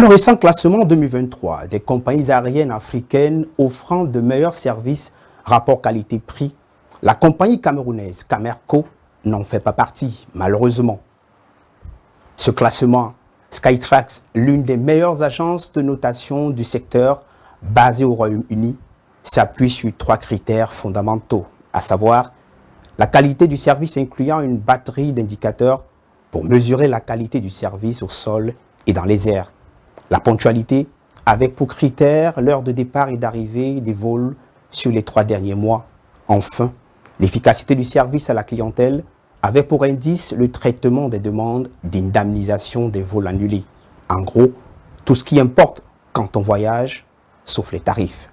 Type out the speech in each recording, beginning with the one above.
le récent classement 2023 des compagnies aériennes africaines offrant de meilleurs services rapport qualité-prix, la compagnie camerounaise Camerco n'en fait pas partie, malheureusement. Ce classement, Skytrax, l'une des meilleures agences de notation du secteur basée au Royaume-Uni, s'appuie sur 3 critères fondamentaux, à savoir la qualité du service incluant une batterie d'indicateurs pour mesurer la qualité du service au sol et dans les airs, la ponctualité avec pour critère l'heure de départ et d'arrivée des vols sur les 3 derniers mois, enfin l'efficacité du service à la clientèle avec pour indice le traitement des demandes d'indemnisation des vols annulés. En gros, tout ce qui importe quand on voyage, sauf les tarifs.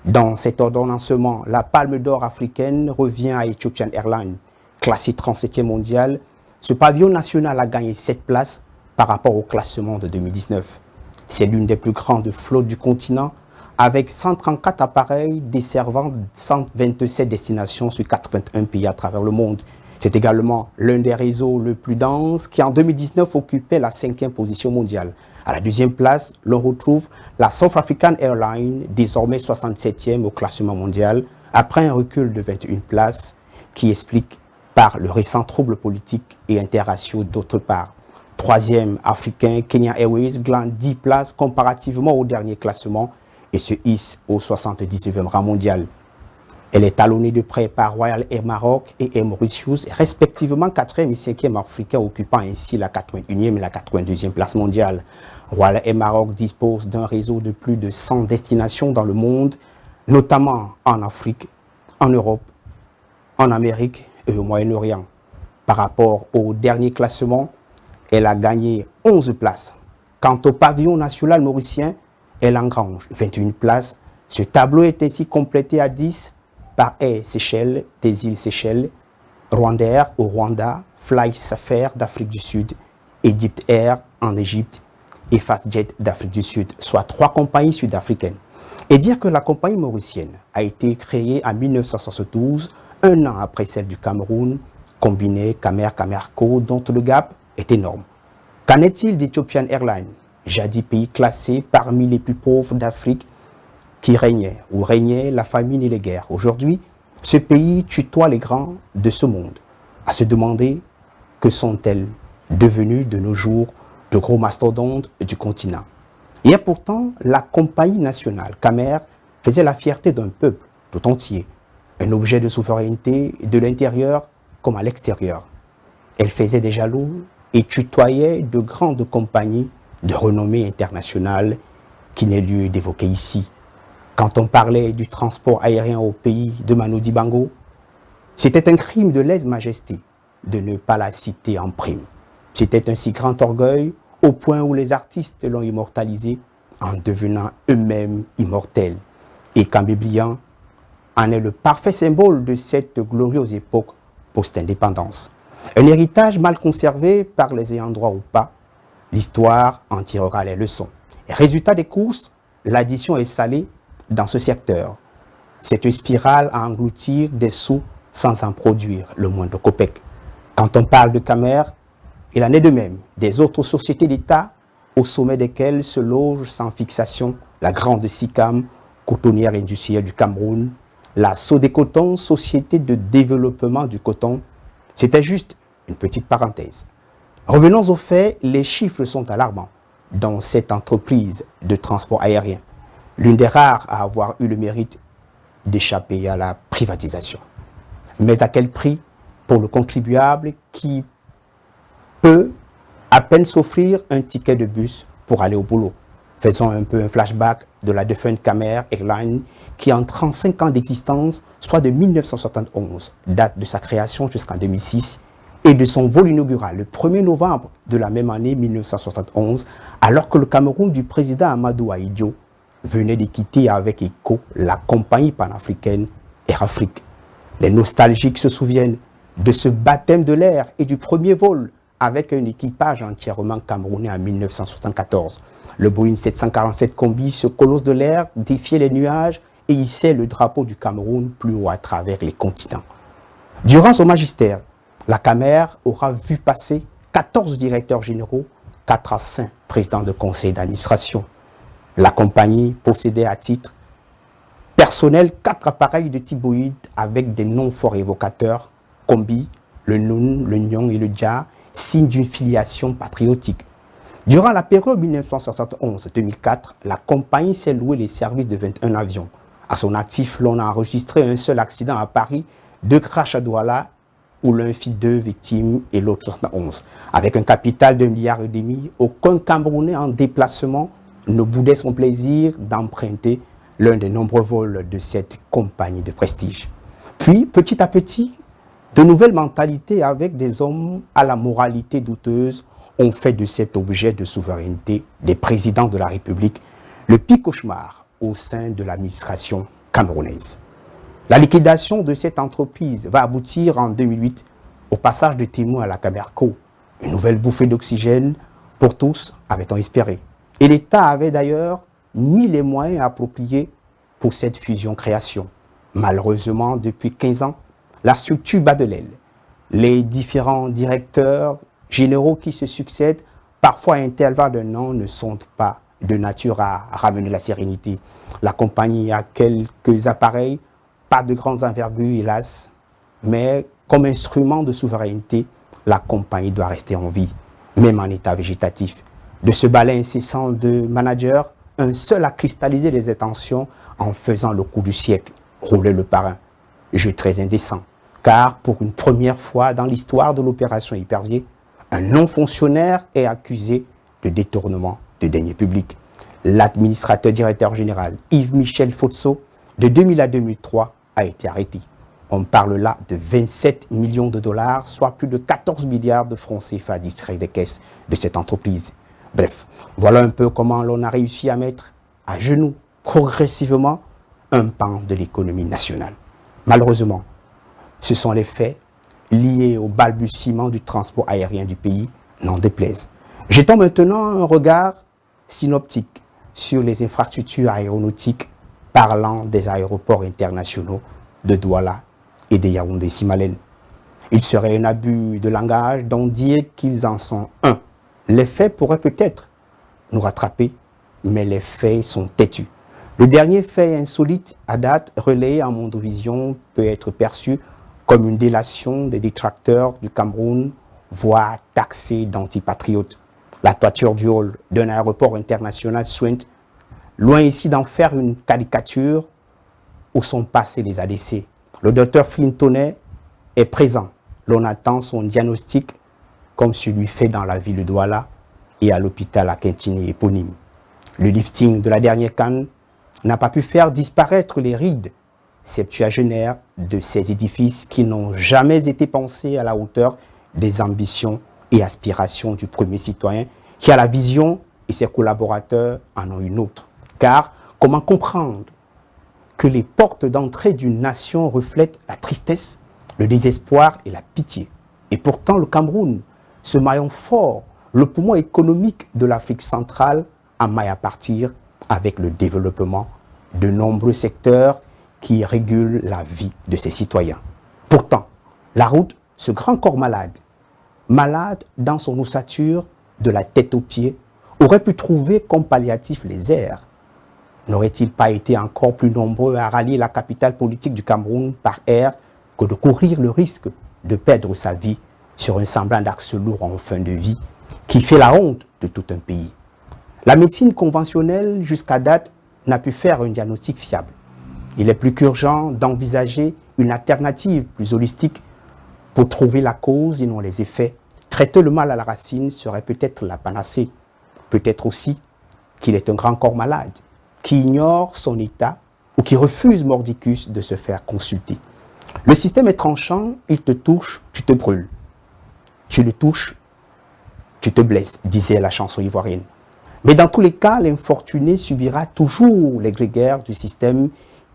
Dans cet ordonnancement, la palme d'or africaine revient à Ethiopian Airlines. Classé 37e mondial, ce pavillon national a gagné 7 places par rapport au classement de 2019. C'est l'une des plus grandes flottes du continent, avec 134 appareils desservant 127 destinations sur 81 pays à travers le monde. C'est également l'un des réseaux le plus dense qui en 2019 occupait la 5e position mondiale. À la 2e place, l'on retrouve la South African Airlines, désormais 67e au classement mondial, après un recul de 21 places qui explique par le récent trouble politique et interraciaux d'autre part. 3e africain, Kenya Airways glane 10 places comparativement au dernier classement et se hisse au 79e rang mondial. Elle est talonnée de près par Royal Air Maroc et Air Mauritius, respectivement 4e et 5e africains, occupant ainsi la 81e et la 82e place mondiale. Royal Air Maroc dispose d'un réseau de plus de 100 destinations dans le monde, notamment en Afrique, en Europe, en Amérique et au Moyen-Orient. Par rapport au dernier classement, elle a gagné 11 places. Quant au pavillon national mauricien, elle engrange 21 places. Ce tableau est ainsi complété à 10 par Air Seychelles des îles Seychelles, Rwandair au Rwanda, Fly Safair d'Afrique du Sud, Egypt Air en Égypte et Fastjet d'Afrique du Sud, soit 3 compagnies sud-africaines. Et dire que la compagnie mauricienne a été créée en 1972, un an après celle du Cameroun, combinée Camerco, dont le gap est énorme. Qu'en est-il d'Ethiopian Airlines, jadis pays classé parmi les plus pauvres d'Afrique, qui régnait la famine et les guerres. Aujourd'hui, ce pays tutoie les grands de ce monde. À se demander que sont-elles devenues de nos jours de gros mastodontes du continent. Et pourtant, la compagnie nationale Camer faisait la fierté d'un peuple tout entier, un objet de souveraineté de l'intérieur comme à l'extérieur. Elle faisait des jaloux et tutoyait de grandes compagnies de renommée internationale qui n'est lieu d'évoquer ici. Quand on parlait du transport aérien au pays de Manu Dibango, c'était un crime de lèse-majesté de ne pas la citer en prime. C'était un si grand orgueil au point où les artistes l'ont immortalisé en devenant eux-mêmes immortels. Et Kambé en est le parfait symbole de cette glorieuse époque post-indépendance. Un héritage mal conservé par les ayants droit ou pas, l'histoire en tirera les leçons. Résultat des courses, l'addition est salée dans ce secteur. C'est une spirale à engloutir des sous sans en produire le moindre copec. Quand on parle de Camer, il en est de même des autres sociétés d'État au sommet desquelles se loge sans fixation la grande SICAM, cotonnière industrielle du Cameroun, la Sodécoton, société de développement du coton. C'était juste une petite parenthèse. Revenons aux faits, les chiffres sont alarmants dans cette entreprise de transport aérien, l'une des rares à avoir eu le mérite d'échapper à la privatisation. Mais à quel prix pour le contribuable qui peut à peine s'offrir un ticket de bus pour aller au boulot? Faisons un peu un flashback de la défunte Camer Airlines qui en 35 ans d'existence, soit de 1971, date de sa création jusqu'en 2006, et de son vol inaugural le 1er novembre de la même année 1971, alors que le Cameroun du président Amadou Ahidjo venait de quitter avec écho la compagnie panafricaine Air Afrique. Les nostalgiques se souviennent de ce baptême de l'air et du premier vol avec un équipage entièrement camerounais en 1974. Le Boeing 747 Combi, ce colosse de l'air, défiait les nuages et hissait le drapeau du Cameroun plus haut à travers les continents. Durant son magistère, la Camer aura vu passer 14 directeurs généraux, 4 anciens président de conseil d'administration. La compagnie possédait à titre personnel 4 appareils de type Boïd avec des noms forts évocateurs, Combi, le Nun, le Nyon et le Dja, signe d'une filiation patriotique. Durant la période 1971-2004, la compagnie s'est louée les services de 21 avions. À son actif, l'on a enregistré un seul accident à Paris, 2 crashs à Douala, où l'un fit 2 victimes et l'autre 71. Avec un capital de 1,5 milliard, aucun Camerounais en déplacement ne boudait son plaisir d'emprunter l'un des nombreux vols de cette compagnie de prestige. Puis, petit à petit, de nouvelles mentalités avec des hommes à la moralité douteuse ont fait de cet objet de souveraineté des présidents de la République le pire cauchemar au sein de l'administration camerounaise. La liquidation de cette entreprise va aboutir en 2008 au passage de témoins à la Camerco, une nouvelle bouffée d'oxygène pour tous, avait-on espéré. Et l'État avait d'ailleurs mis les moyens appropriés pour cette fusion-création. Malheureusement, depuis 15 ans, la structure bat de l'aile. Les différents directeurs généraux qui se succèdent, parfois à intervalles d'un an, ne sont pas de nature à ramener la sérénité. La compagnie a quelques appareils, pas de grandes envergures, hélas, mais comme instrument de souveraineté, la compagnie doit rester en vie, même en état végétatif. De ce balai incessant de managers, un seul a cristallisé les intentions en faisant le coup du siècle, rouler le parrain. Jeu très indécent, car pour une première fois dans l'histoire de l'opération Hypervier, un non-fonctionnaire est accusé de détournement de deniers publics. L'administrateur directeur général Yves-Michel Fotso, de 2000 à 2003, a été arrêté. On parle là de 27 millions de dollars, soit plus de 14 milliards de francs CFA distraits des caisses de cette entreprise. Bref, voilà un peu comment l'on a réussi à mettre à genoux progressivement un pan de l'économie nationale. Malheureusement, ce sont les faits liés au balbutiement du transport aérien du pays, n'en déplaise. Jetons maintenant un regard synoptique sur les infrastructures aéronautiques parlant des aéroports internationaux de Douala et de Yaoundé-Simalène. Il serait un abus de langage d'en dire qu'ils en sont un. Les faits pourraient peut-être nous rattraper, mais les faits sont têtus. Le dernier fait insolite à date, relayé en Mondovision, peut être perçu comme une délation des détracteurs du Cameroun, voire taxé d'antipatriotes. La toiture du hall d'un aéroport international Swint, loin ici d'en faire une caricature où sont passés les ADC. Le docteur Flintonnet est présent. L'on attend son diagnostic comme celui fait dans la ville de Douala et à l'hôpital à Quintini éponyme. Le lifting de la dernière canne n'a pas pu faire disparaître les rides septuagénaires de ces édifices qui n'ont jamais été pensés à la hauteur des ambitions et aspirations du premier citoyen qui a la vision et ses collaborateurs en ont une autre. Car comment comprendre que les portes d'entrée d'une nation reflètent la tristesse, le désespoir et la pitié? Et pourtant le Cameroun, ce maillon fort, le poumon économique de l'Afrique centrale, a maille à partir avec le développement de nombreux secteurs qui régulent la vie de ses citoyens. Pourtant, la route, ce grand corps malade, malade dans son ossature, de la tête aux pieds, aurait pu trouver comme palliatif les airs. N'aurait-il pas été encore plus nombreux à rallier la capitale politique du Cameroun par air que de courir le risque de perdre sa vie sur un semblant d'axe lourd en fin de vie qui fait la honte de tout un pays? La médecine conventionnelle, jusqu'à date, n'a pu faire un diagnostic fiable. Il est plus qu'urgent d'envisager une alternative plus holistique pour trouver la cause et non les effets. Traiter le mal à la racine serait peut-être la panacée. Peut-être aussi qu'il est un grand corps malade, qui ignore son état ou qui refuse mordicus de se faire consulter. Le système est tranchant, il te touche, tu te brûles. Tu le touches, tu te blesses, disait la chanson ivoirienne. Mais dans tous les cas, l'infortuné subira toujours les grégaires du système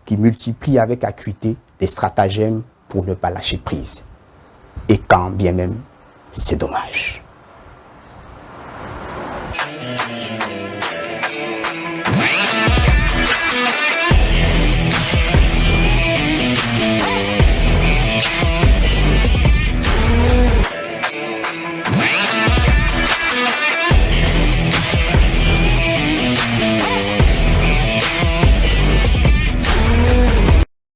qui multiplie avec acuité les stratagèmes pour ne pas lâcher prise. Et quand bien même, c'est dommage.